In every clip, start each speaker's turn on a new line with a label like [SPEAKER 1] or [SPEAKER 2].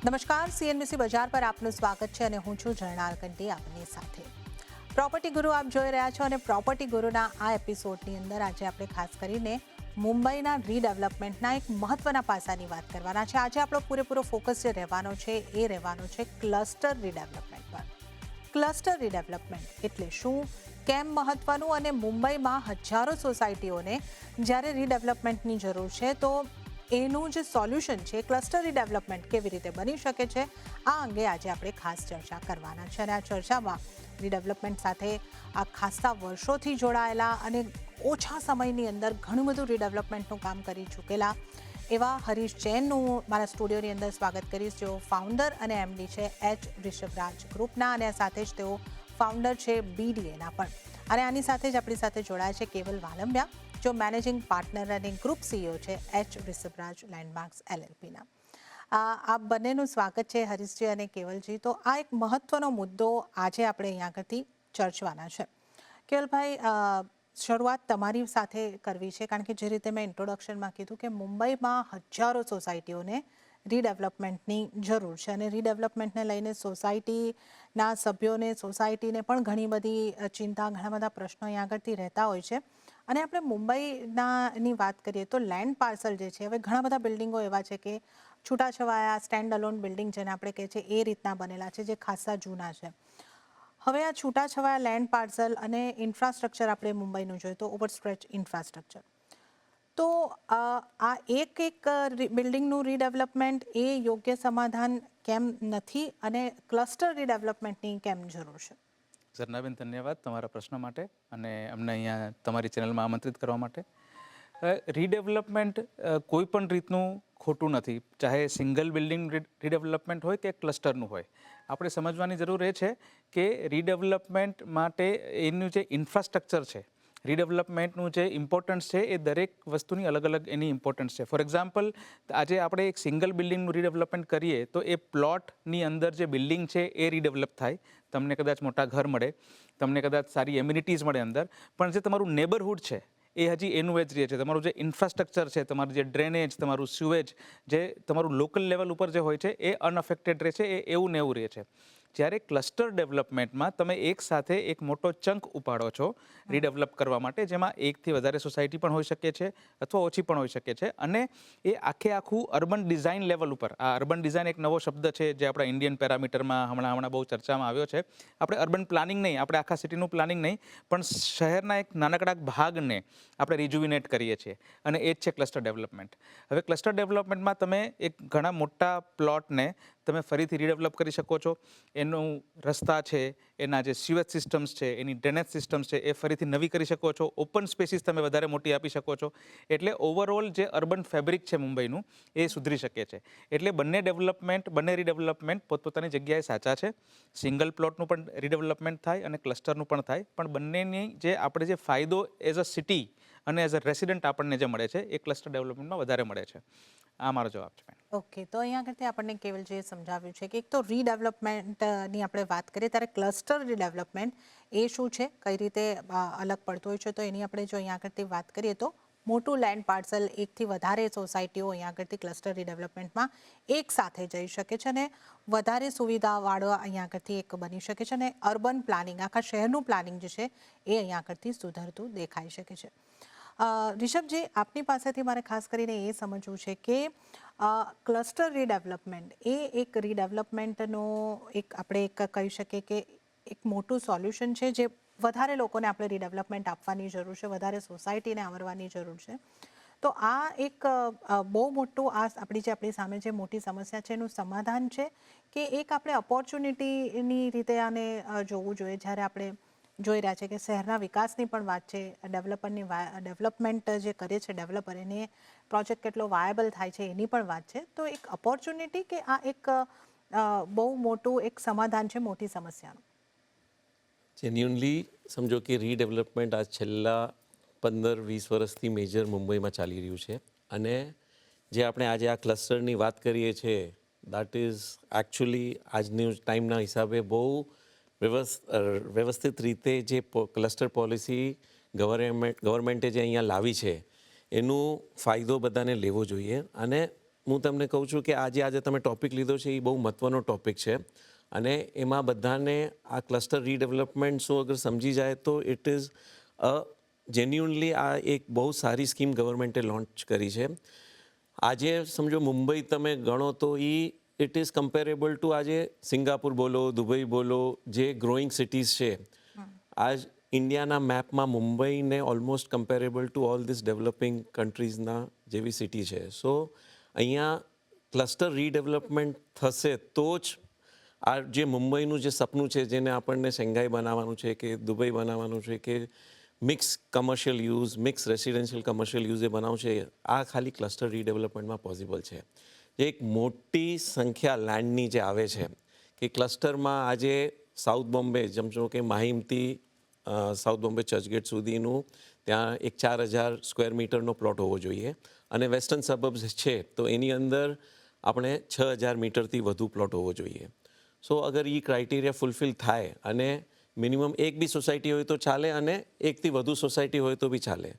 [SPEAKER 1] નમસ્કાર, સીએનબીસી બજાર પર આપનું સ્વાગત છે અને હું છું જર્નાલ કંટી આપની સાથે. પ્રોપર્ટી ગુરુ આપ જોઈ રહ્યા છો અને પ્રોપર્ટી ગુરુના આ એપિસોડની અંદર આજે આપણે ખાસ કરીને મુંબઈના રીડેવલપમેન્ટના એક મહત્વના પાસાની વાત કરવાના છે. આજે આપણો પૂરેપૂરો ફોકસ જે રહેવાનો છે એ રહેવાનો છે ક્લસ્ટર રીડેવલપમેન્ટ પર. ક્લસ્ટર રીડેવલપમેન્ટ એટલે શું, કેમ મહત્વનું અને મુંબઈમાં હજારો સોસાયટીઓને જ્યારે રીડેવલપમેન્ટની જરૂર છે તો એનું જે સોલ્યુશન છે ક્લસ્ટર રીડેવલપમેન્ટ કેવી રીતે બની શકે છે આ અંગે આજે આપણે ખાસ ચર્ચા કરવાના છે. અને આ ચર્ચામાં રીડેવલપમેન્ટ સાથે આ ખાસા વર્ષોથી જોડાયેલા અને ઓછા સમયની અંદર ઘણું બધું રીડેવલપમેન્ટનું કામ કરી ચૂકેલા એવા હરીશ જૈનનું મારા સ્ટુડિયોની અંદર સ્વાગત કરીશ, જેઓ ફાઉન્ડર અને એમડી છે એચ રિષભરાજ ગ્રુપના, અને સાથે જ તેઓ ફાઉન્ડર છે બીડીએના પણ. અને આની સાથે જ આપણી સાથે જોડાયા છે કેવલ વાલંબ્યા, જો મેનેજિંગ પાર્ટનર અને ગ્રુપ સીઈઓ છે એચ રિષભરાજ લેન્ડમાર્ક્સ એલએલપીના. આપ બંનેનું સ્વાગત છે હરીશજી અને કેવલજી. તો આ એક મહત્વનો મુદ્દો આજે આપણે અહીંયા આગળથી ચર્ચવાના છે. કેવલભાઈ, શરૂઆત તમારી સાથે કરવી છે, કારણ કે જે રીતે મેં ઇન્ટ્રોડક્શનમાં કીધું કે મુંબઈમાં હજારો સોસાયટીઓને રીડેવલપમેન્ટની જરૂર છે અને રીડેવલપમેન્ટને લઈને સોસાયટીના સભ્યોને, સોસાયટીને પણ ઘણી બધી ચિંતા, ઘણા બધા પ્રશ્નો અહીંયા આગળથી રહેતા હોય છે. અને આપણે મુંબઈની વાત કરીએ તો લેન્ડ પાર્સલ જે છે, હવે ઘણા બધા બિલ્ડિંગો એવા છે કે છૂટાછવાયા સ્ટેન્ડ અલોન બિલ્ડિંગ જેને આપણે કહીએ છીએ એ રીતના બનેલા છે, જે ખાસા જૂના છે. હવે આ છૂટાછવાયા લેન્ડ પાર્સલ અને ઇન્ફ્રાસ્ટ્રક્ચર આપણે મુંબઈનું જોઈએ તો ઓવરસ્ટ્રેચ ઇન્ફ્રાસ્ટ્રક્ચર, તો આ એક બિલ્ડિંગનું રીડેવલપમેન્ટ એ યોગ્ય સમાધાન કેમ નથી અને ક્લસ્ટર રીડેવલપમેન્ટની કેમ જરૂર છે?
[SPEAKER 2] ઝરનાબેન, ધન્યવાદ તમારા પ્રશ્ન માટે અને અમને અહીંયા તમારી ચેનલમાં આમંત્રિત કરવા માટે. રીડેવલપમેન્ટ કોઈ પણ રીતનું ખોટું નથી, ચાહે સિંગલ બિલ્ડિંગ રીડેવલપમેન્ટ હોય કે ક્લસ્ટરનું હોય. આપણે સમજવાની જરૂર એ છે કે રીડેવલપમેન્ટ માટે એનું જે ઇન્ફ્રાસ્ટ્રક્ચર છે, રીડેવલપમેન્ટનું જે ઇમ્પોર્ટન્સ છે એ દરેક વસ્તુની અલગ અલગ એની ઇમ્પોર્ટન્સ છે. ફોર એક્ઝામ્પલ, આજે આપણે એક સિંગલ બિલ્ડિંગનું રીડેવલપમેન્ટ કરીએ તો એ પ્લોટની અંદર જે બિલ્ડિંગ છે એ રીડેવલપ થાય, તમને કદાચ મોટા ઘર મળે, તમને કદાચ સારી એમ્યુનિટીઝ મળે અંદર, પણ જે તમારું નેબરહુડ છે એ હજી એનું જ રહે છે. તમારું જે ઇન્ફ્રાસ્ટ્રક્ચર છે, તમારું જે ડ્રેનેજ, તમારું સ્યુએજ, જે તમારું લોકલ લેવલ ઉપર જે હોય છે એ અનઅફેક્ટેડ રહે છે, એ એવું ને એવું રહે છે. જ્યારે ક્લસ્ટર ડેવલપમેન્ટમાં તમે એક સાથે એક મોટો ચંક ઉપાડો છો રીડેવલપ કરવા માટે, જેમાં એકથી વધારે સોસાયટી પણ હોઈ શકે છે અથવા ઓછી પણ હોઈ શકે છે, અને એ આખું અર્બન ડિઝાઇન લેવલ ઉપર, આ અર્બન ડિઝાઇન એક નવો શબ્દ છે જે આપણા ઇન્ડિયન પેરામીટરમાં હમણાં બહુ ચર્ચામાં આવ્યો છે. આપણે અર્બન પ્લાનિંગ નહીં, આપણે આખા સિટીનું પ્લાનિંગ નહીં, પણ શહેરના એક નાનકડા ભાગને આપણે રિજુવિનેટ કરીએ છીએ, અને એ જ છે ક્લસ્ટર ડેવલપમેન્ટ. હવે ક્લસ્ટર ડેવલપમેન્ટમાં તમે એક ઘણા મોટા પ્લોટને તમે ફરીથી રીડેવલપ કરી શકો છો. એનું રસ્તા છે, એના જે સ્યુએજ સિસ્ટમ્સ છે, એની ડ્રેનેજ સિસ્ટમ્સ છે એ ફરીથી નવી કરી શકો છો. ઓપન સ્પેસીસ તમે વધારે મોટી આપી શકો છો. એટલે ઓવરઓલ જે અર્બન ફેબ્રિક છે મુંબઈનું એ સુધરી શકે છે. એટલે બંને રીડેવલપમેન્ટ પોતપોતાની જગ્યાએ સાચા છે. સિંગલ પ્લોટનું પણ રીડેવલપમેન્ટ થાય અને ક્લસ્ટરનું પણ થાય, પણ બંનેની જે આપણે જે ફાયદો એઝ અ સિટી અને એઝ અ રેસિડન્ટ આપણને જે મળે છે એ ક્લસ્ટર ડેવલપમેન્ટમાં વધારે મળે છે. આ મારો જવાબ છે.
[SPEAKER 1] ઓકે, તો અહીંયા આગળથી આપણને કેવલજીએ સમજાવ્યું છે કે એક તો રીડેવલપમેન્ટની આપણે વાત કરીએ ત્યારે ક્લસ્ટર રીડેવલપમેન્ટ એ શું છે, કઈ રીતે અલગ પડતું હોય છે, તો એની આપણે જો અહીંયા આગળથી વાત કરીએ તો મોટું લેન્ડ પાર્સલ, એકથી વધારે સોસાયટીઓ અહીંયા આગળથી ક્લસ્ટર રીડેવલપમેન્ટમાં એક સાથે જઈ શકે છે અને વધારે સુવિધાવાળો અહીંયા આગળથી એક બની શકે છે, અને અર્બન પ્લાનિંગ, આખા શહેરનું પ્લાનિંગ જે છે એ અહીંયા આગળથી સુધરતું દેખાઈ શકે છે. રિષભજી, આપની પાસેથી મારે ખાસ કરીને એ સમજવું છે કે ક્લસ્ટર રીડેવલપમેન્ટ એ એક રીડેવલપમેન્ટનો આપણે કહી શકીએ કે એક મોટું સોલ્યુશન છે, જે વધારે લોકોને આપણે રીડેવલપમેન્ટ આપવાની જરૂર છે, વધારે સોસાયટીને આવરવાની જરૂર છે. તો આ એક બહુ મોટું, આપણી સામે જે મોટી સમસ્યા છે એનું સમાધાન છે કે એક આપણે ઓપોર્ચ્યુનિટીની રીતે આને જોવું જોઈએ? જ્યારે આપણે જોઈ રહ્યા છે કે શહેરના વિકાસની પણ વાત છે, ડેવલપમેન્ટ જે કરે છે ડેવલપર, એને પ્રોજેક્ટ કેટલો વાયબલ થાય છે એની પણ વાત છે. તો એક ઓપોર્ચ્યુનિટી કે આ એક બહુ મોટું એક સમાધાન છે મોટી સમસ્યાનું?
[SPEAKER 3] જેન્યુઅનલી સમજો કે રીડેવલપમેન્ટ આ છેલ્લા 15-20 વર્ષથી મેજર મુંબઈમાં ચાલી રહ્યું છે, અને જે આપણે આજે આ ક્લસ્ટરની વાત કરીએ છીએ દેટ ઇઝ એકચ્યુઅલી આજની ટાઈમના હિસાબે બહુ વ્યવસ્થિત રીતે જે ક્લસ્ટર પોલિસી ગવર્મેન્ટે જે અહીંયા લાવી છે એનો ફાયદો બધાને લેવો જોઈએ. અને હું તમને કહું છું કે આજે તમે ટોપિક લીધો છે એ બહુ મહત્ત્વનો ટોપિક છે અને એમાં બધાને આ ક્લસ્ટર રીડેવલપમેન્ટ શું અગર સમજી જાય તો ઇટ ઇઝ અ જેન્યુઅનલી આ એક બહુ સારી સ્કીમ ગવર્મેન્ટે લોન્ચ કરી છે. આજે સમજો મુંબઈ તમે ગણો તો ઇટ ઇઝ કમ્પેરેબલ ટુ આજે સિંગાપુર બોલો, દુબઈ બોલો, જે ગ્રોઈંગ સિટીઝ છે. આજ ઇન્ડિયાના મેપમાં મુંબઈને almost comparable to all this developing કન્ટ્રીઝના જેવી સિટી છે. સો અહીંયા ક્લસ્ટર રીડેવલપમેન્ટ થશે તો જ આ જે મુંબઈનું જે સપનું છે, જેને આપણને શેંઘાઈ બનાવવાનું છે કે દુબઈ બનાવવાનું છે કે mix commercial use, mix residential commercial use એ બનાવવું છે, આ ખાલી ક્લસ્ટર રીડેવલપમેન્ટમાં પોસિબલ છે. એક મોટી સંખ્યા લેન્ડની જે આવે છે કે ક્લસ્ટરમાં આજે સાઉથ બોમ્બે સમજો કે માહિમથી સાઉથ બોમ્બે ચર્ચગેટ સુધીનું ત્યાં એક 4,000 સ્ક્વેર મીટરનો પ્લોટ હોવો જોઈએ અને વેસ્ટર્ન સબર્બ્સ છે તો એની અંદર આપણે 6,000 મીટરથી વધુ પ્લોટ હોવો જોઈએ. સો અગર એ ક્રાઇટેરિયા ફૂલફિલ થાય અને મિનિમમ એક બી સોસાયટી હોય તો ચાલે અને એકથી વધુ સોસાયટી હોય તો બી ચાલે,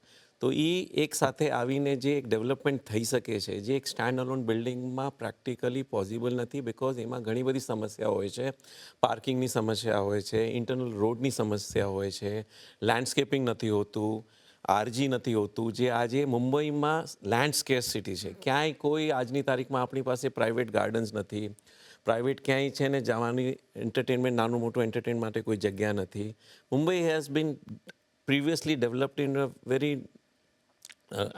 [SPEAKER 3] તો એ એક સાથે આવીને જે એક ડેવલપમેન્ટ થઈ શકે છે, જે એક સ્ટેન્ડ અલોન બિલ્ડિંગમાં પ્રેક્ટિકલી પોસિબલ નથી. બિકોઝ એમાં ઘણી બધી સમસ્યા હોય છે, પાર્કિંગની સમસ્યા હોય છે, ઇન્ટરનલ રોડની સમસ્યા હોય છે, લેન્ડસ્કેપિંગ નથી હોતું, આરજી નથી હોતું, જે આજે મુંબઈમાં લેન્ડ સ્કેર્સિટી છે. ક્યાંય કોઈ આજની તારીખમાં આપણી પાસે પ્રાઇવેટ ગાર્ડન્સ નથી, પ્રાઇવેટ ક્યાંય છે ને જવાની એન્ટરટેનમેન્ટ, નાનું મોટું એન્ટરટેન માટે કોઈ જગ્યા નથી. Mumbai has been previously developed in a very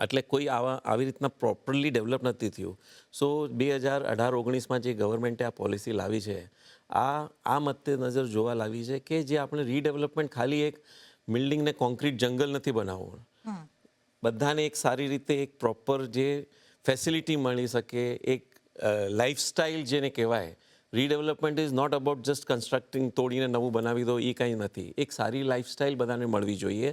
[SPEAKER 3] એટલે કોઈ આવી રીતના પ્રોપરલી ડેવલપ નથી થયું. સો 2018-19માં જે ગવર્મેન્ટે આ પોલિસી લાવી છે, આ મધ્ય નજર જોવા લાવી છે કે જે આપણે રીડેવલપમેન્ટ ખાલી એક બિલ્ડિંગને કોન્ક્રીટ જંગલ નથી બનાવવું, બધાને એક સારી રીતે એક પ્રોપર જે ફેસિલિટી મળી શકે, એક લાઇફસ્ટાઇલ જેને કહેવાય. Redevelopment is not about just constructing, તોડીને નવું બનાવી દો, એ કંઈ નથી. એક સારી લાઇફસ્ટાઇલ બધાને મળવી જોઈએ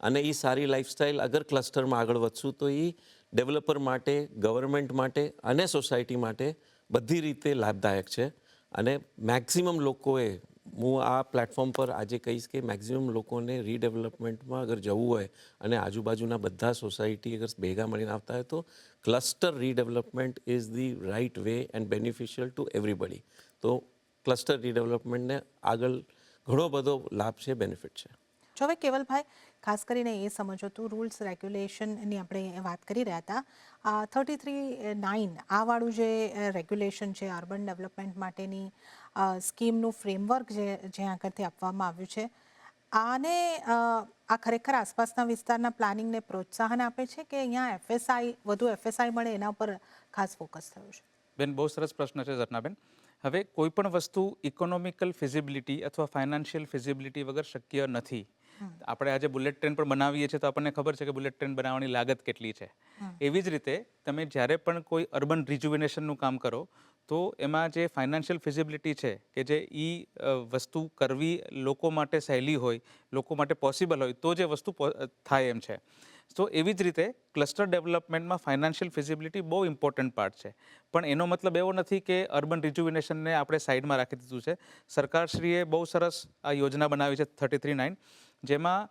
[SPEAKER 3] અને એ સારી લાઇફસ્ટાઇલ અગર ક્લસ્ટરમાં આગળ વધશું તો એ ડેવલપર માટે, ગવર્મેન્ટ માટે અને સોસાયટી માટે બધી રીતે લાભદાયક છે. અને મેક્સિમમ લોકોએ, હું આ પ્લેટફોર્મ પર આજે કહીશ કે મેક્સિમમ લોકોને રીડેવલપમેન્ટમાં અગર જવું હોય અને આજુબાજુના બધા સોસાયટી અગર ભેગા મળીને આવતા હોય તો cluster redevelopment is the right way and beneficial to everybody. તો ક્લસ્ટર રીડેવલપમેન્ટને આગળ ઘણો બધો લાભ છે, બેનિફિટ છે.
[SPEAKER 1] જો હવે કેવલભાઈ, ખાસ કરીને એ સમજો તું રૂલ્સ રેગ્યુલેશનની આપણે વાત કરી રહ્યા હતા, 33(9) આ વાળું જે રેગ્યુલેશન છે, અર્બન ડેવલપમેન્ટ માટેની સ્કીમનું ફ્રેમવર્ક જ્યાં આગળથી આપવામાં આવ્યું છે, આને આ ખરેખર આસપાસના વિસ્તારના પ્લાનિંગને પ્રોત્સાહન આપે છે કે અહીંયા વધુ એફએસઆઈ મળે એના ઉપર ખાસ ફોકસ થયું છે?
[SPEAKER 2] બેન, બહુ સરસ પ્રશ્ન છે ઝરનાબેન. હવે કોઈ પણ વસ્તુ ઇકોનોમિકલ ફિઝિબિલિટી અથવા ફાઇનાન્શિયલ ફિઝિબિલિટી વગર શક્ય નથી. આપણે આજે બુલેટ ટ્રેન પણ બનાવીએ છીએ તો આપણને ખબર છે કે બુલેટ ટ્રેન બનાવવાની લાગત કેટલી છે. એવી જ રીતે તમે જ્યારે પણ કોઈ અર્બન રિજુવિનેશનનું કામ કરો તો એમાં જે ફાઇનાન્શિયલ ફિઝિબિલિટી છે કે જે વસ્તુ કરવી લોકો માટે સહેલી હોય, લોકો માટે પોસિબલ હોય તો જે વસ્તુ થાય એમ છે. તો એવી જ રીતે ક્લસ્ટર ડેવલપમેન્ટમાં ફાઇનાન્શિયલ ફિઝિબિલિટી બહુ ઇમ્પોર્ટન્ટ પાર્ટ છે. પણ એનો મતલબ એવો નથી કે અર્બન રિજુવિનેશનને આપણે સાઈડમાં રાખી દીધું છે. સરકારશ્રીએ બહુ સરસ આ યોજના બનાવી છે 33(9), જેમાં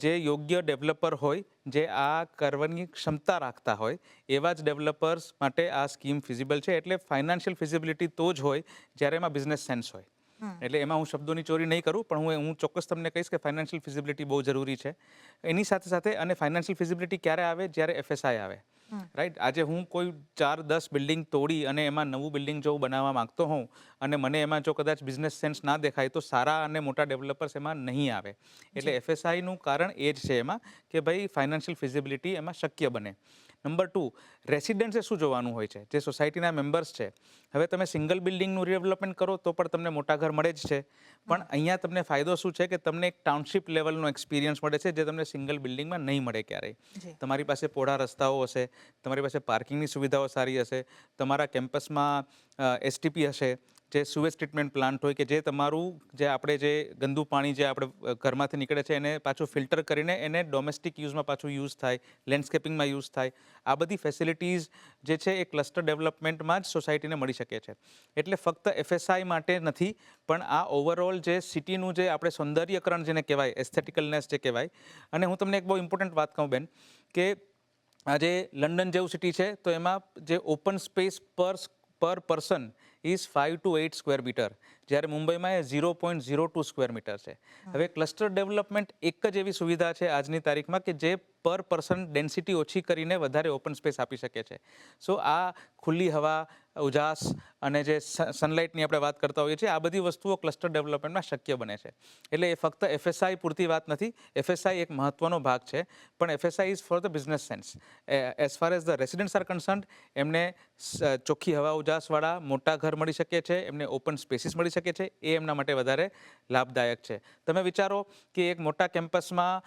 [SPEAKER 2] જે યોગ્ય ડેવલપર હોય, જે આ કરવાની ક્ષમતા રાખતા હોય, એવા જ ડેવલપર્સ માટે આ સ્કીમ ફિઝિબલ છે. એટલે ફાઇનાન્શિયલ ફિઝિબિલિટી તો જ હોય જ્યારે એમાં બિઝનેસ સેન્સ હોય. એટલે એમાં હું શબ્દોની ચોરી નહીં કરું, પણ હું ચોક્કસ તમને કહીશ કે ફાઇનાન્શિયલ ફિઝિબિલિટી બહુ જરૂરી છે. એની સાથે સાથે અને ફાઇનાન્શિયલ ફિઝિબિલિટી ક્યારે આવે? જ્યારે એફએસઆઈ આવે, રાઈટ. આજે હું કોઈ 4-10 બિલ્ડિંગ તોડી અને એમાં નવું બિલ્ડિંગ જો બનાવવા માંગતો હોઉં અને મને એમાં જો કદાચ બિઝનેસ સેન્સ ના દેખાય તો સારા અને મોટા ડેવલપર્સ એમાં નહીં આવે. એટલે એફએસઆઈનું કારણ એ જ છે એમાં કે ભાઈ ફાઇનાન્શિયલ ફિઝિબિલિટી એમાં શક્ય બને. નંબર 2, રેસિડેન્ટ્સે શું જોવાનું હોય છે, જે સોસાયટીના મેમ્બર્સ છે. હવે તમે સિંગલ બિલ્ડિંગનું રીડેવલપમેન્ટ કરો તો પણ તમને મોટા ઘર મળે જ છે, પણ અહીંયા તમને ફાયદો શું છે કે તમને એક ટાઉનશીપ લેવલનો એક્સપિરિયન્સ મળે છે જે તમને સિંગલ બિલ્ડિંગમાં નહીં મળે ક્યારેય. તમારી પાસે પહોળા રસ્તાઓ હશે, તમારી પાસે પાર્કિંગની સુવિધાઓ સારી હશે, તમારા કેમ્પસમાં એસટીપી હશે, જે સુવેજ ટ્રીટમેન્ટ પ્લાન્ટ હોય કે જે તમારું જે આપણે જે ગંદુ પાણી જે આપણે ઘરમાંથી નીકળે છે એને પાછું ફિલ્ટર કરીને એને ડોમેસ્ટિક યુઝમાં પાછું યુઝ થાય, લેન્ડસ્કેપિંગમાં યુઝ થાય. આ બધી ફેસિલિટીઝ જે છે એ ક્લસ્ટર ડેવલપમેન્ટમાં જ સોસાયટીને મળી શકે છે. એટલે ફક્ત એફએસઆઈ માટે નથી, પણ આ ઓવરઓલ જે સિટીનું જે આપણે સૌંદર્યકરણ જેને કહેવાય, એસ્થેટિકલનેસ જે કહેવાય. અને હું તમને એક બહુ ઇમ્પોર્ટન્ટ વાત કહું બેન, કે આજે લંડન જેવું સિટી છે તો એમાં જે open space per person is 5 to 8 square metre, જ્યારે મુંબઈમાં એ 0.02 સ્ક્વેર મીટર છે. હવે ક્લસ્ટર ડેવલપમેન્ટ એક જ એવી સુવિધા છે આજની તારીખમાં કે જે પર પર્સન ડેન્સિટી ઓછી કરીને વધારે ઓપન સ્પેસ આપી શકે છે. સો આ ખુલ્લી હવા, ઉજાસ અને જે સનલાઇટની આપણે વાત કરતા હોઈએ છીએ, આ બધી વસ્તુઓ ક્લસ્ટર ડેવલપમેન્ટમાં શક્ય બને છે. એટલે એ ફક્ત FSI પૂરતી વાત નથી. FSI એક મહત્વનો ભાગ છે, પણ FSI is for the business sense. As far as the residents are concerned, એમને ચોખ્ખી હવા ઉજાસવાળા મોટા ઘર મળી શકે છે, એમને ઓપન સ્પેસીસ મળી શકે છે, એ એમના માટે વધારે લાભદાયક છે. તમે વિચારો કે એક મોટા કેમ્પસમાં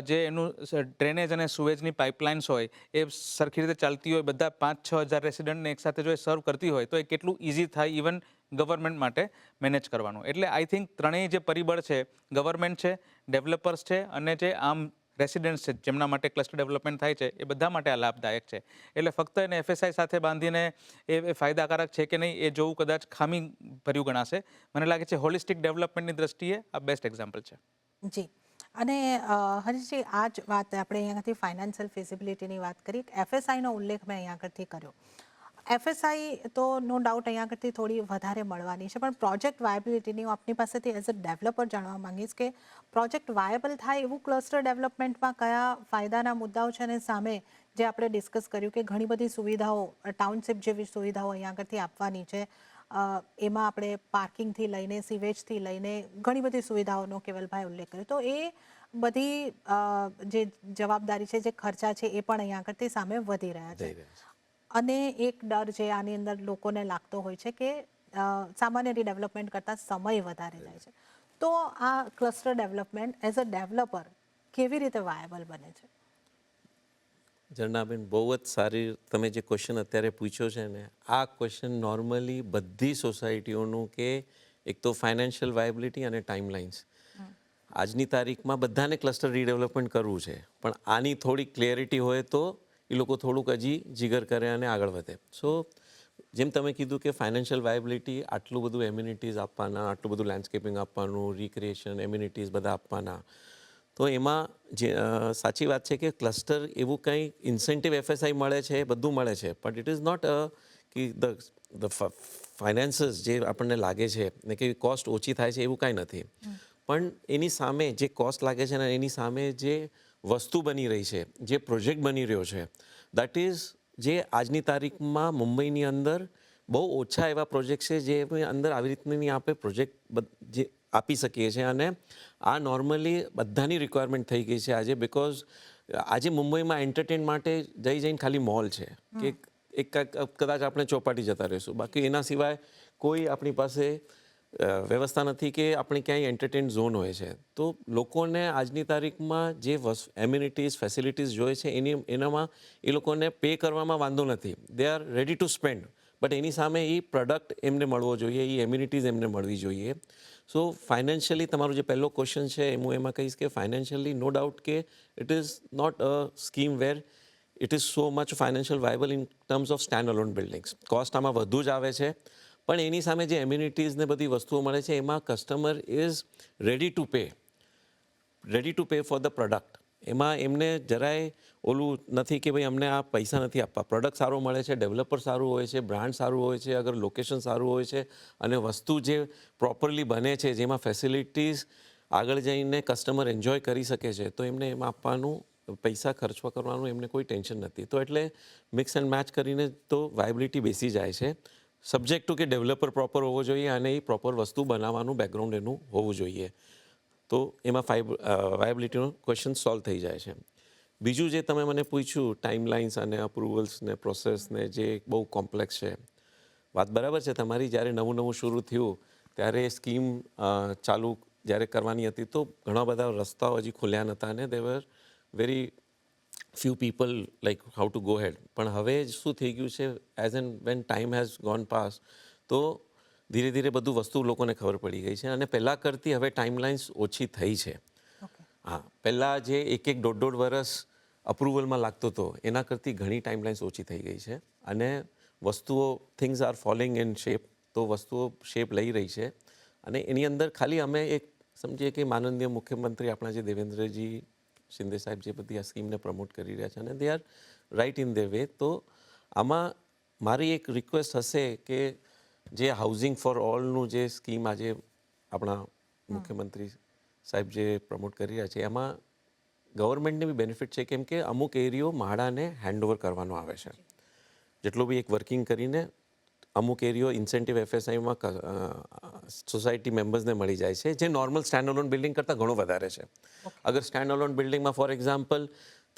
[SPEAKER 2] જે એનું ડ્રેનેજ અને સુવેજની પાઇપલાઇન્સ હોય એ સરખી રીતે ચાલતી હોય, બધા 5-6 હજાર રેસિડન્ટને એકસાથે જો એ સર્વ કરતી હોય તો એ કેટલું ઇઝી થાય ઇવન ગવર્મેન્ટ માટે મેનેજ કરવાનું. એટલે આઈ થિંક ત્રણેય જે પરિબળ છે, ગવર્મેન્ટ છે, ડેવલપર્સ છે અને જે આમ રેસિડેન્ટ્સ છે જેમના માટે ક્લસ્ટર ડેવલપમેન્ટ થાય છે, એ બધા માટે આ લાભદાયક છે. એટલે ફક્ત એને FSI સાથે બાંધીને એ ફાયદાકારક છે કે નહીં એ જોવું કદાચ ખામી ભર્યું ગણાશે. મને લાગે છે હોલિસ્ટિક ડેવલપમેન્ટની દ્રષ્ટિએ આ બેસ્ટ એક્ઝામ્પલ છે.
[SPEAKER 1] જી. અને હરીશજી, આ જ વાત આપણે અહીંયાથી ફાઇનાન્શિયલ ફિઝિબિલિટીની વાત કરી, FSIનો ઉલ્લેખ મેં અહીંયા આગળથી કર્યો. FSI તો નો ડાઉટ અહીંયા આગળથી થોડી વધારે મળવાની છે, પણ પ્રોજેક્ટ વાયબિલિટીની હું આપની પાસેથી એઝ અ ડેવલપર જાણવા માંગીશ કે પ્રોજેક્ટ વાયબલ થાય એવું ક્લસ્ટર ડેવલપમેન્ટમાં કયા ફાયદાના મુદ્દાઓ છે, અને સામે જે આપણે ડિસ્કસ કર્યું કે ઘણી બધી સુવિધાઓ, ટાઉનશીપ જેવી સુવિધાઓ અહીંયા આગળથી આપવાની છે, એમાં આપણે પાર્કિંગથી લઈને સીવેજથી લઈને ઘણી બધી સુવિધાઓનો કેવલભાઈ ઉલ્લેખ કર્યો. તો એ બધી જે જવાબદારી છે, જે ખર્ચા છે, એ પણ અહીંયા આગળથી સામે વધી રહ્યા છે. અને એક ડર જે આની અંદર લોકોને લાગતો હોય છે કે સામાન્ય રીડેવલપમેન્ટ કરતાં સમય વધારે જાય છે. તો આ cluster development as a developer કેવી રીતે વાયબલ બને છે?
[SPEAKER 3] ઝરણાબેન, બહુ જ સારી તમે જે ક્વેશ્ચન અત્યારે પૂછ્યો છે ને, આ ક્વેશ્ચન નોર્મલી બધી સોસાયટીઓનું કે એક તો ફાઇનાન્શિયલ વાયબિલિટી અને ટાઈમલાઇન્સ. આજની તારીખમાં બધાને ક્લસ્ટર રીડેવલપમેન્ટ કરવું છે, પણ આની થોડી ક્લિયરિટી હોય તો એ લોકો થોડુંક હજી જીગર કરે અને આગળ વધે. સો જેમ તમે કીધું કે ફાઇનાન્શિયલ વાયબિલિટી, આટલું બધું એમ્યુનિટીઝ આપવાના, આટલું બધું લેન્ડસ્કેપિંગ આપવાનું, રિક્રિએશન એમ્યુનિટીઝ બધા આપવાના, તો એમાં જે સાચી વાત છે કે ક્લસ્ટર એવું કંઈ ઇન્સેન્ટિવ FSI મળે છે, એ બધું મળે છે, બટ ઇટ ઇઝ નોટ કે ધ ફાઇનાન્સીસ જે આપણને લાગે છે ને કે કોસ્ટ ઓછી થાય છે એવું કાંઈ નથી. પણ એની સામે જે કોસ્ટ લાગે છે ને એની સામે જે વસ્તુ બની રહી છે, જે પ્રોજેક્ટ બની રહ્યો છે, દેટ ઇઝ જે આજની તારીખમાં મુંબઈની અંદર બહુ ઓછા એવા પ્રોજેક્ટ છે જે અંદર આવી રીતની આપણે પ્રોજેક્ટ જે આપી શકીએ છીએ. અને આ નોર્મલી બધાની રિક્વાયરમેન્ટ થઈ ગઈ છે આજે, બિકોઝ આજે મુંબઈમાં એન્ટરટેન માટે જઈને ખાલી મોલ છે કે એક કદાચ આપણે ચોપાટી જતા રહીશું, બાકી એના સિવાય કોઈ આપણી પાસે વ્યવસ્થા નથી કે આપણે ક્યાંય એન્ટરટેન ઝોન હોય છે. તો લોકોને આજની તારીખમાં જે એમ્યુનિટીઝ, ફેસિલિટીઝ જોઈએ છે એનામાં એ લોકોને પે કરવામાં વાંધો નથી. They are ready to spend, but એની સામે એ પ્રોડક્ટ એમને મળવો જોઈએ, એ એમ્યુનિટીઝ એમને મળવી જોઈએ. સો ફાઇનાન્શિયલી તમારો જે પહેલો ક્વેશ્ચન છે હું એમાં કહીશ કે ફાઇનાન્શિયલી નો ડાઉટ કે it is not a scheme where it is so much financial viable in terms of stand alone buildings. Cost આમાં વધુ જ આવે છે, પણ એની સામે જે એમ્યુનિટીઝ ને બધી વસ્તુઓ મળે છે એમાં customer is ready to pay for the product. એમાં એમને જરાય ઓલું નથી કે ભાઈ અમને આ પૈસા નથી આપવા. પ્રોડક્ટ સારો મળે છે, ડેવલપર સારું હોય છે, બ્રાન્ડ સારું હોય છે, અગર લોકેશન સારું હોય છે અને વસ્તુ જે પ્રોપરલી બને છે, જેમાં ફેસિલિટીઝ આગળ જઈને કસ્ટમર એન્જોય કરી શકે છે, તો એમને એમાં આપવાનું, પૈસા ખર્ચવા કરવાનું એમને કોઈ ટેન્શન નથી. તો એટલે મિક્સ એન્ડ મેચ કરીને તો વાયબિલિટી બેસી જાય છે, સબ્જેક્ટ ટુ કે ડેવલપર પ્રોપર હોવો જોઈએ અને એ પ્રોપર વસ્તુ બનાવવાનું બેકગ્રાઉન્ડ એનું હોવું જોઈએ. તો એમાં વાયબિલિટીનો ક્વેશ્ચન સોલ્વ થઈ જાય છે. બીજું જે તમે મને પૂછ્યું ટાઈમલાઇન્સ અને અપ્રુવલ્સ ને પ્રોસેસ ને, જે બહુ કોમ્પ્લેક્સ છે, વાત બરાબર છે તમારી. જ્યારે નવું શરૂ થયું ત્યારે સ્કીમ ચાલુ જ્યારે કરવાની હતી તો ઘણા બધા રસ્તાઓ હજી ખુલ્યા નહોતા અને they were very few people like how to go ahead. પણ હવે શું થઈ ગયું છે, as and when time has gone pass, તો ધીરે ધીરે બધું વસ્તુ લોકોને ખબર પડી ગઈ છે અને પહેલાં કરતી હવે ટાઈમલાઇન્સ ઓછી થઈ છે. હા, પહેલાં જે એક દોઢ વર્ષ અપ્રુવલમાં લાગતો હતો એના કરતી ઘણી ટાઈમલાઇન્સ ઓછી થઈ ગઈ છે અને વસ્તુઓ, things are following in shape. તો વસ્તુઓ શેપ લઈ રહી છે અને એની અંદર ખાલી અમે એક સમજીએ કે માનનીય મુખ્યમંત્રી આપણા જે દેવેન્દ્રજી શિંદે સાહેબ જે બધી આ સ્કીમને પ્રમોટ કરી રહ્યા છે અને they are right in the way. તો આમાં મારી એક રિક્વેસ્ટ હશે કે જે હાઉસિંગ ફોર ઓલનું જે સ્કીમ આજે આપણા મુખ્યમંત્રી સાહેબ જે પ્રમોટ કરી રહ્યા છે એમાં ગવર્મેન્ટને બી બેનિફિટ છે, કેમ કે અમુક એરિયો ભાડાને હેન્ડઓવર કરવાનો આવે છે. જેટલો બી એક વર્કિંગ કરીને અમુક એરિયો ઇન્સેન્ટિવ FSIમાં સોસાયટી મેમ્બર્સને મળી જાય છે, જે નોર્મલ સ્ટેન્ડ અલોન બિલ્ડિંગ કરતાં ઘણું વધારે છે. અગર સ્ટેન્ડ અલોન બિલ્ડિંગમાં ફોર એક્ઝામ્પલ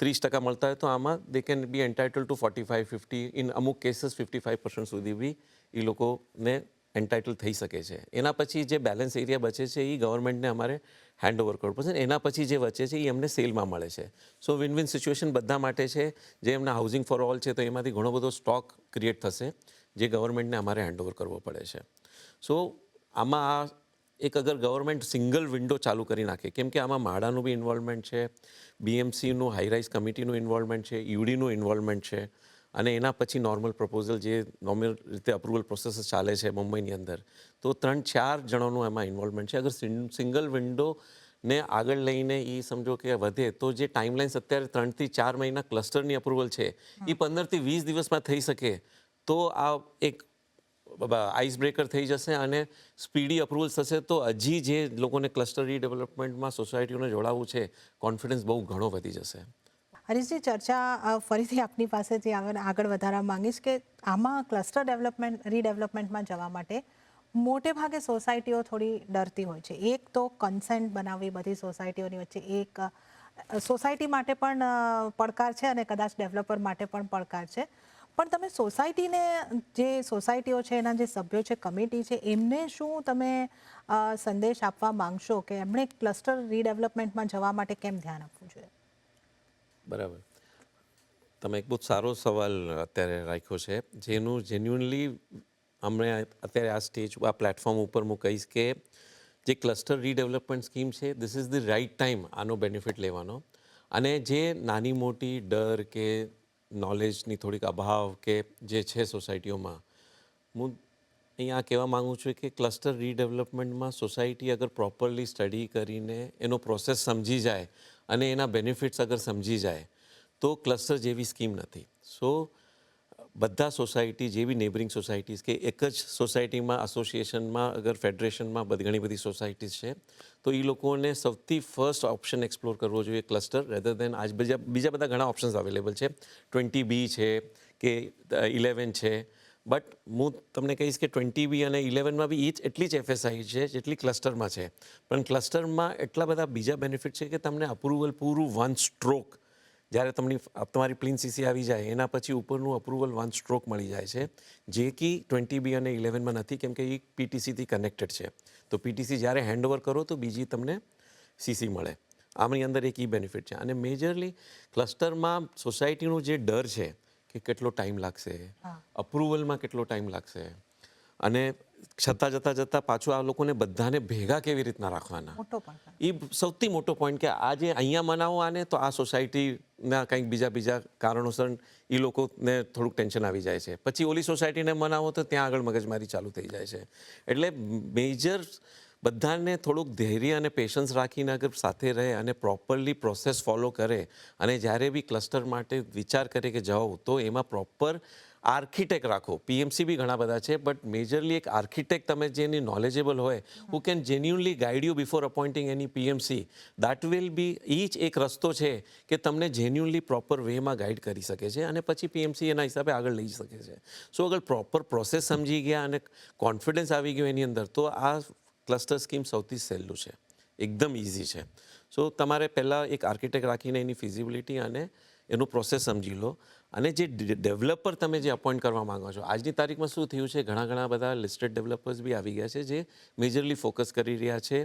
[SPEAKER 3] 30% મળતા હોય તો આમાં they can be entitle to 45-50, in અમુક કેસીસ 55% સુધી બી એ લોકોને એન્ટાઇટલ થઈ શકે છે. એના પછી જે બેલેન્સ એરિયા બચે છે એ ગવર્મેન્ટને અમારે હેન્ડઓવર કરવું પડશે. એના પછી જે વચ્ચે છે એ અમને સેલમાં મળે છે. સો વિન વિન સિચ્યુએશન બધા માટે છે. જે એમના હાઉસિંગ ફોર ઓલ છે તો એમાંથી ઘણો બધો સ્ટોક ક્રિએટ થશે જે ગવર્મેન્ટને અમારે હેન્ડઓવર કરવો પડે છે. સો આમાં આ એક અગર ગવર્મેન્ટ સિંગલ વિન્ડો ચાલુ કરી નાખે, કેમ કે આમાં માળાનું બી ઇન્વોલ્વમેન્ટ છે, BMCનું હાઈરાઇઝ કમિટીનું ઇન્વોલ્વમેન્ટ છે, UDનું ઇન્વોલ્વમેન્ટ છે, અને એના પછી નોર્મલ પ્રપોઝલ જે નોર્મલ રીતે અપ્રુવલ પ્રોસેસ ચાલે છે મુંબઈની અંદર, તો 3-4 જણાનું એમાં ઇન્વોલ્વમેન્ટ છે. અગર સિંગલ વિન્ડોને આગળ લઈને એ સમજો કે વધે તો જે ટાઈમલાઇન્સ અત્યારે 3 થી 4 મહિના ક્લસ્ટરની અપ્રુવલ છે એ 15 થી 20 દિવસમાં થઈ શકે તો આ એક આઈસ બ્રેકર થઈ જશે અને સ્પીડી અપ્રુવલ થશે તો હજી જે લોકોને ક્લસ્ટર રીડેવલપમેન્ટમાં સોસાયટીઓને જોડાવવું છે કોન્ફિડન્સ બહુ ઘણો વધી જશે.
[SPEAKER 1] હરીશજી, ચર્ચા ફરીથી આપની પાસેથી આગળ વધારવા માંગીશ કે આમાં ક્લસ્ટર રીડેવલપમેન્ટમાં જવા માટે મોટે ભાગે સોસાયટીઓ થોડી ડરતી હોય છે. એક તો કન્સેન્ટ બનાવવી બધી સોસાયટીઓની વચ્ચે એક સોસાયટી માટે પણ પડકાર છે અને કદાચ ડેવલપર માટે પણ પડકાર છે. પણ તમે સોસાયટીને, જે સોસાયટીઓ છે એના જે સભ્યો છે, કમિટી છે, એમને શું તમે સંદેશ આપવા માંગશો કે એમણે ક્લસ્ટર રીડેવલપમેન્ટમાં જવા માટે કેમ ધ્યાન આપવું જોઈએ?
[SPEAKER 3] બરાબર, તમે એક બહુ સારો સવાલ અત્યારે રાખ્યો છે, જેનું જેન્યુઅનલી અમને અત્યારે આ સ્ટેજ, આ પ્લેટફોર્મ ઉપર હું કહીશ કે જે ક્લસ્ટર રીડેવલપમેન્ટ સ્કીમ છે, this is the right time આનો બેનિફિટ લેવાનો. અને જે નાની મોટી ડર કે નોલેજની થોડીક અભાવ કે જે છે સોસાયટીઓમાં, હું અહીંયા કહેવા માગું છું કે ક્લસ્ટર રીડેવલપમેન્ટમાં સોસાયટી અગર પ્રોપરલી સ્ટડી કરીને એનો પ્રોસેસ સમજી જાય અને એના બેનિફિટ્સ અગર સમજી જાય તો ક્લસ્ટર જેવી સ્કીમ નથી. સો બધા સોસાયટી, જે બી નેબરિંગ સોસાયટીઝ કે એક જ સોસાયટીમાં, એસોસિએશનમાં, અગર ફેડરેશનમાં ઘણી બધી સોસાયટીઝ છે તો એ લોકોને સૌથી ફર્સ્ટ ઓપ્શન એક્સપ્લોર કરવો જોઈએ ક્લસ્ટર, રેધર દેન આજ બીજા બધા ઘણા ઓપ્શન્સ અવેલેબલ છે, 20B છે કે 11 છે. બટ હું તમને કહીશ કે 20B અને 11માં બી એટલી જ FSI છે જેટલી ક્લસ્ટરમાં છે. પણ ક્લસ્ટરમાં એટલા બધા બીજા બેનિફિટ છે કે તમને અપ્રુવલ પૂરું 1 સ્ટ્રોક, જ્યારે તમારી પ્લીન CC આવી જાય એના પછી ઉપરનું અપ્રુવલ 1 સ્ટ્રોક મળી જાય છે, જે કે 20B અને 11માં નથી, કેમ કે એ PTCથી કનેક્ટેડ છે. તો PTC જ્યારે હેન્ડઓવર કરો તો બીજી તમને CC મળે. આમની અંદર એક બેનિફિટ છે. અને મેજરલી ક્લસ્ટરમાં સોસાયટીનું જે ડર છે કે કેટલો ટાઈમ લાગશે, અપ્રુવલમાં કેટલો ટાઈમ લાગશે, અને જતાં પાછું આ લોકોને બધાને ભેગા કેવી રીતના રાખવાના, એ સૌથી મોટો પોઈન્ટ. કે આજે અહીંયા મનાવો આને તો આ સોસાયટીના કંઈક બીજા કારણોસર એ લોકોને થોડુંક ટેન્શન આવી જાય છે, પછી ઓલી સોસાયટીને મનાવો તો ત્યાં આગળ મગજમારી ચાલુ થઈ જાય છે. એટલે મેજર બધાને થોડુંક ધૈર્ય અને પેશન્સ રાખીને અગર સાથે રહે અને પ્રોપરલી પ્રોસેસ ફોલો કરે અને જ્યારે બી ક્લસ્ટર માટે વિચાર કરે કે જાઓ તો એમાં પ્રોપર આર્કિટેક્ટ રાખો. PMC બી ઘણા બધા છે, બટ મેજરલી એક આર્કિટેક્ટ તમે જેની નોલેજેબલ હોય, who can genuinely guide you before appointing any PMC, that will be એક રસ્તો છે કે તમને જેન્યુઅનલી પ્રોપર વેમાં ગાઈડ કરી શકે છે અને પછી PMC એના હિસાબે આગળ લઈ શકે છે. સો અગર પ્રોપર પ્રોસેસ સમજી ગયા અને કોન્ફિડન્સ આવી ગયો એની અંદર તો આ ક્લસ્ટર સ્કીમ સૌથી સહેલું છે, એકદમ ઇઝી છે. સો તમારે પહેલાં એક આર્કિટેક્ટ રાખીને એની ફિઝિબિલિટી અને એનું પ્રોસેસ સમજી લો. અને જે ડેવલપર તમે જે અપોઇન્ટ કરવા માંગો છો, આજની તારીખમાં શું થયું છે, ઘણા બધા લિસ્ટેડ ડેવલપર્સ બી આવી ગયા છે જે મેજરલી ફોકસ કરી રહ્યા છે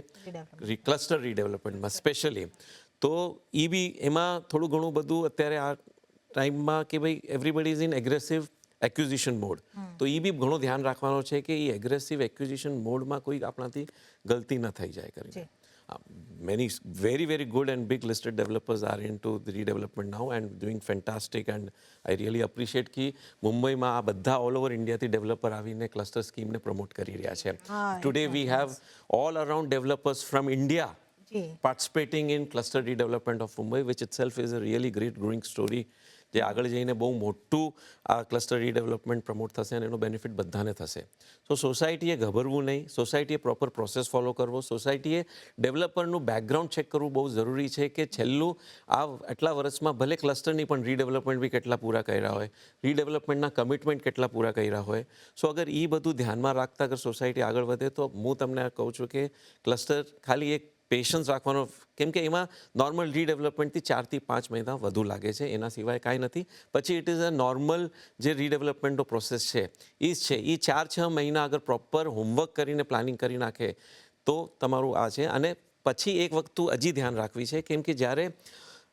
[SPEAKER 3] ક્લસ્ટર રીડેવલપમેન્ટમાં સ્પેશિયલી. તો એ બી એમાં થોડું ઘણું બધું અત્યારે આ ટાઈમમાં કે ભાઈ everybody is in aggressive acquisition mode, તો એ બી ઘણું ધ્યાન રાખવાનું છે કે એ એગ્રેસિવ એક્વિઝિશન મોડમાં કોઈ આપણાથી ગલતી ન થઈ જાય કરીને. Many very good and big listed developers are into the redevelopment now and doing fantastic, and I really appreciate कि મુંબઈમાં આ બધા ઓલ ઓવર ઇન્ડિયાથી ડેવલપર આવીને ક્લસ્ટર સ્કીમને પ્રમોટ કરી રહ્યા છે. Today we have all around developers from India
[SPEAKER 1] G
[SPEAKER 3] participating in cluster redevelopment of Mumbai, which itself is a really great growing story. જે આગળ જઈને બહુ મોટું આ ક્લસ્ટર રીડેવલપમેન્ટ પ્રમોટ થશે અને એનો બેનિફિટ બધાને થશે. સો સોસાયટીએ ગભરવું નહીં, સોસાયટીએ પ્રોપર પ્રોસેસ ફોલો કરવો, સોસાયટીએ ડેવલપરનું બેકગ્રાઉન્ડ ચેક કરવું બહુ જરૂરી છે કે છેલ્લું આ આટલા વર્ષમાં ભલે ક્લસ્ટરની પણ રીડેવલપમેન્ટ બી કેટલા પૂરા કર્યા હોય, રીડેવલપમેન્ટના કમિટમેન્ટ કેટલા પૂરા કર્યા હોય. સો અગર એ બધું ધ્યાનમાં રાખતા અગર સોસાયટી આગળ વધે તો હું તમને કહું છું કે ક્લસ્ટર ખાલી એક પેશન્સ રાખવાનો, કેમ કે એમાં નોર્મલ રીડેવલપમેન્ટથી 4 થી 5 મહિના વધુ લાગે છે, એના સિવાય કાંઈ નથી. પછી ઇટ ઇઝ અ નોર્મલ જે રીડેવલપમેન્ટનો પ્રોસેસ છે એ જ છે. એ 4-6 મહિના અગર પ્રોપર હોમવર્ક કરીને પ્લાનિંગ કરી નાખે તો તમારું આ છે. અને પછી એક વસ્તુ હજી ધ્યાન રાખવી છે, કેમ કે જ્યારે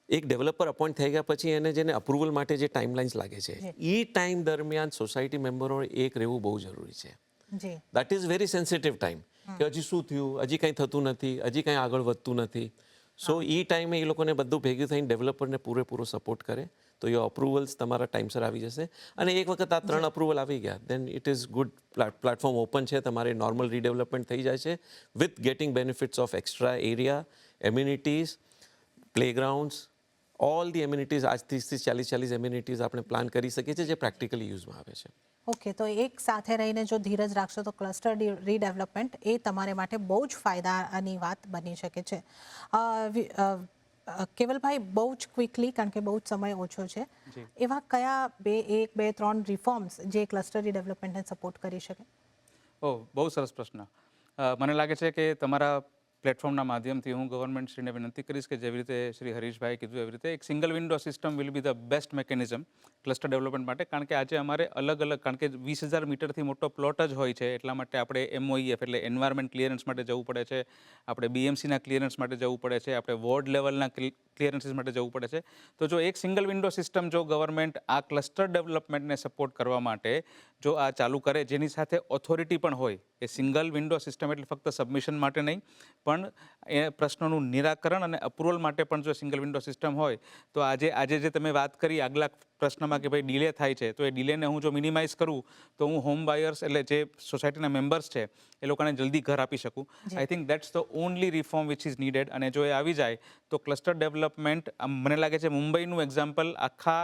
[SPEAKER 3] એક ડેવલપર અપોઇન્ટ થઈ ગયા પછી એને જેને અપ્રુવલ માટે જે ટાઈમલાઇન્સ લાગે છે એ ટાઈમ દરમિયાન સોસાયટી મેમ્બરો એક રહેવું બહુ જરૂરી છે.
[SPEAKER 1] જી
[SPEAKER 3] that is very sensitive time કે હજી શું થયું, હજી કંઈ થતું નથી, હજી કંઈ આગળ વધતું નથી. સો એ ટાઈમે એ લોકોને બધું ભેગું થઈને ડેવલપરને પૂરેપૂરો સપોર્ટ કરે તો એ અપ્રુવલ્સ તમારા ટાઈમસર આવી જશે. અને એક વખત આ 3 અપ્રુવલ આવી ગયા then it is good, platform open છે, તમારે નોર્મલ રીડેવલપમેન્ટ થઈ જાય છે with getting benefits of extra area, amenities, playgrounds, all the amenities. આજ 30-40 એમ્યુનિટીઝ આપણે પ્લાન કરી શકીએ છીએ જે પ્રેક્ટિકલી યુઝમાં આવે છે.
[SPEAKER 1] ઓકે, તો એક સાથે રહીને જો ધીરજ રાખશો તો ક્લસ્ટર રીડેવલપમેન્ટ એ તમારે માટે બહુ જ ફાયદાની વાત બની શકે છે. કેવલભાઈ, બહુ જ ક્વિકલી, કારણ કે બહુ જ સમય ઓછો છે, એવા કયા 1-2-3 રિફોર્મ્સ જે ક્લસ્ટર રીડેવલપમેન્ટને સપોર્ટ કરી શકે?
[SPEAKER 2] બહુ સરસ પ્રશ્ન. મને લાગે છે કે તમારા પ્લેટફોર્મના માધ્યમથી હું ગવર્મેન્ટશ્રીને વિનંતી કરીશ કે જેવી રીતે શ્રી હરીશભાઈ કીધું એવી રીતે એક single window system will be the best mechanism cluster development માટે. કારણ કે આજે અમારે અલગ અલગ, કારણ કે 20,000 મીટરથી મોટો પ્લોટ જ હોય છે, એટલા માટે આપણે MOEF એટલે એન્વાયરમેન્ટ ક્લિયરન્સ માટે જવું પડે છે, આપણે BMCના ક્લિયરન્સ માટે જવું પડે છે, આપણે વોર્ડ લેવલના ક્લિયરન્સીસ માટે જવું પડે છે. તો જો એક સિંગલ વિન્ડો સિસ્ટમ જો ગવર્મેન્ટ આ ક્લસ્ટર ડેવલપમેન્ટને સપોર્ટ કરવા માટે જો આ ચાલુ કરે, જેની સાથે ઓથોરિટી પણ હોય, એ સિંગલ વિન્ડો સિસ્ટમ એટલે ફક્ત સબમિશન માટે નહીં પણ એ પ્રશ્નોનું નિરાકરણ અને અપ્રુવલ માટે પણ જો સિંગલ વિન્ડો સિસ્ટમ હોય તો આજે જે તમે વાત કરી આગલા પ્રશ્નમાં કે ભાઈ ડિલે થાય છે, તો એ ડિલેને હું જો મિનિમાઇઝ કરું તો હું હોમ બાયર્સ એટલે જે સોસાયટીના મેમ્બર્સ છે એ લોકોને જલ્દી ઘર આપી શકું. I think that's the only reform which is needed. અને જો એ આવી જાય તો ક્લસ્ટર ડેવલપમેન્ટ મને લાગે છે મુંબઈનું એક્ઝામ્પલ આખા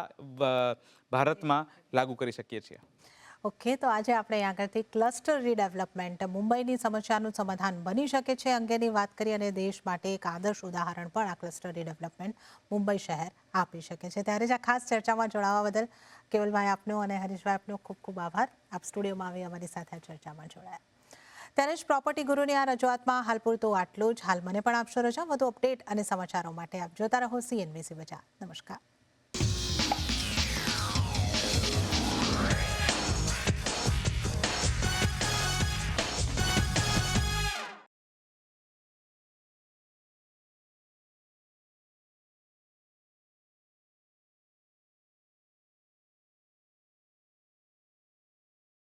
[SPEAKER 2] ભારતમાં લાગુ કરી શકીએ છીએ.
[SPEAKER 1] ઓકે, તો આજે આપણે આગળથી ક્લસ્ટર રીડેવલપમેન્ટ મુંબઈની સમસ્યાનું સમાધાન બની શકે છે અંગેની વાત કરી અને દેશ માટે એક આદર્શ ઉદાહરણ પણ આ ક્લસ્ટર રીડેવલપમેન્ટ મુંબઈ શહેર આપી શકે છે. ત્યારે જ આ ખાસ ચર્ચામાં જોડાવા બદલ કેવલભાઈ આપનો અને હરીશભાઈ આપનો ખૂબ ખૂબ આભાર. આપ સ્ટુડિયોમાં આવી અમારી સાથે આ ચર્ચામાં જોડાયા. ત્યારે જ પ્રોપર્ટી ગુરુની આ રજૂઆતમાં હાલ પૂરતું આટલું જ. હાલ મને પણ આપશો રજા. વધુ અપડેટ અને સમાચારો માટે આપ જોતા રહો CNBC બજાર. નમસ્કાર.